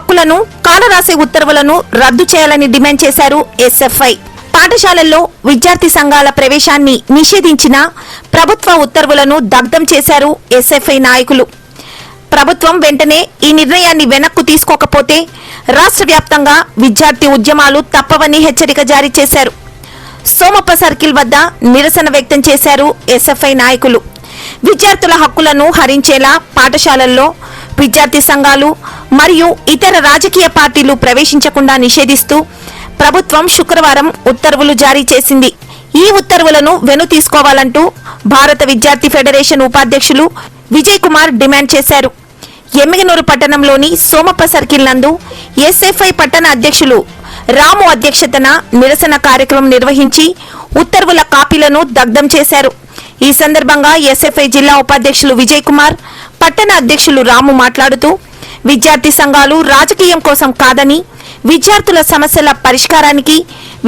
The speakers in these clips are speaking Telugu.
హక్కులను కాలరాసే ఉత్తర్వులను రద్దు చేయాలని డిమాండ్ చేశారు ఎస్ఎఫ్ఐ. పాఠశాలల్లో విద్యార్థి సంఘాల ప్రవేశాన్ని నిషేధించిన ప్రభుత్వ ఉత్తర్వులను దగ్ధం చేశారు ఎస్ఎఫ్ఐ నాయకులు. ప్రభుత్వం వెంటనే ఈ నిర్ణయాన్ని వెనక్కు తీసుకోకపోతే రాష్ట్ర వ్యాప్తంగా విద్యార్థి ఉద్యమాలు తప్పవని హెచ్చరిక జారీ చేశారు. సోమప్ప సర్కిల్ వద్ద నిరసన వ్యక్తం చేశారు ఎస్ఎఫ్ఐ నాయకులు. విద్యార్థుల హక్కులను హరించేలా పాఠశాలల్లో విద్యార్థి సంఘాలు మరియు ఇతర రాజకీయ పార్టీలు ప్రవేశించకుండా నిషేధిస్తూ ప్రభుత్వం శుక్రవారం ఉత్తర్వులు జారీ చేసింది. ఈ ఉత్తర్వులను వెనుతీసుకోవాలంటూ భారత విద్యార్థి ఫెడరేషన్ ఉపాధ్యక్షులు విజయ్ కుమార్ డిమాండ్ చేశారు. ఎమ్మిగనూరు పట్టణంలోని సోమప్ప సర్కిల్ నందు ఎస్ఎఫ్ఐ పట్టణ అధ్యక్షులు రాము అధ్యక్షతన నిరసన కార్యక్రమం నిర్వహించి ఉత్తర్వుల కాపీలను దగ్ధం చేశారు. ఈ సందర్భంగా ఎస్ఎఫ్ఐ జిల్లా ఉపాధ్యక్షులు విజయ్ కుమార్, పట్టణ అధ్యక్షులు రాము మాట్లాడుతూ విద్యార్థి సంఘాలు రాజకీయం కోసం కాదని విద్యార్థుల సమస్యల పరిష్కారానికి,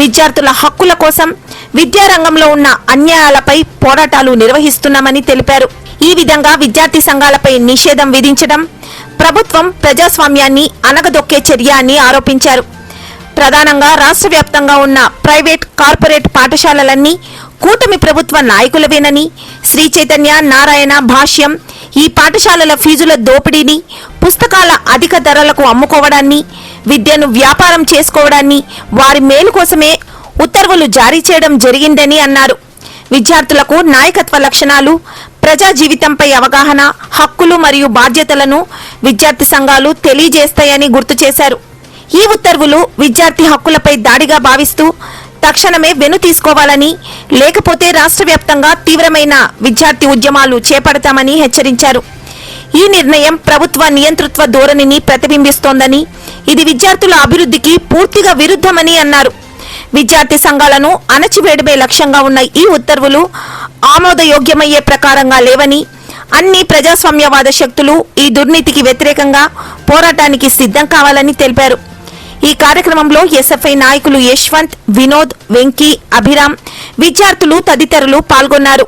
విద్యార్థుల హక్కుల కోసం విద్యారంగంలో ఉన్న అన్యాయాలపై పోరాటాలు నిర్వహిస్తున్నామని తెలిపారు. ఈ విధంగా విద్యార్థి సంఘాలపై నిషేధం విధించడం ప్రభుత్వం ప్రజాస్వామ్యాన్ని అణగదొక్కే చర్య అని ఆరోపించారు. ప్రధానంగా రాష్ట్ర వ్యాప్తంగా ఉన్న ప్రైవేట్, కార్పొరేట్ పాఠశాలలన్నీ కూటమి ప్రభుత్వ నాయకులవేనని, శ్రీ చైతన్య, నారాయణ, భాష్యం ఈ పాఠశాలల ఫీజుల దోపిడీని, పుస్తకాల అధిక ధరలకు అమ్ముకోవడాన్ని, విద్యను వ్యాపారం చేసుకోవడాన్ని, వారి మేలు కోసమే ఉత్తర్వులు జారీ చేయడం జరిగిందని అన్నారు. విద్యార్థులకు నాయకత్వ లక్షణాలు, ప్రజా జీవితంపై అవగాహన, హక్కులు మరియు బాధ్యతలను విద్యార్థి సంఘాలు తెలియజేస్తాయని గుర్తు చేశారు. ఈ ఉత్తర్వులు విద్యార్థి హక్కులపై దాడిగా భావిస్తూ తక్షణమే వెను తీసుకోవాలని, లేకపోతే రాష్ట్ర వ్యాప్తంగా తీవ్రమైన విద్యార్థి ఉద్యమాలు చేపడతామని హెచ్చరించారు. ఈ నిర్ణయం ప్రభుత్వ నియంతృత్వ ధోరణిని ప్రతిబింబిస్తోందని, ఇది విద్యార్థుల అభివృద్ధికి పూర్తిగా విరుద్ధమని అన్నారు. విద్యార్థి సంఘాలను అణచివేయడమే లక్ష్యంగా ఉన్న ఈ ఉత్తర్వులు ఆమోదయోగ్యమయ్యే ప్రకారంగా లేవని, అన్ని ప్రజాస్వామ్యవాద శక్తులు ఈ దుర్నీతికి వ్యతిరేకంగా పోరాటానికి సిద్ధం కావాలని తెలిపారు. ఈ కార్యక్రమంలో ఎస్ఎఫ్ఐ నాయకులు యశ్వంత్, వినోద్, వెంకీ, అభిరామ్, విద్యార్థులు తదితరులు పాల్గొన్నారు.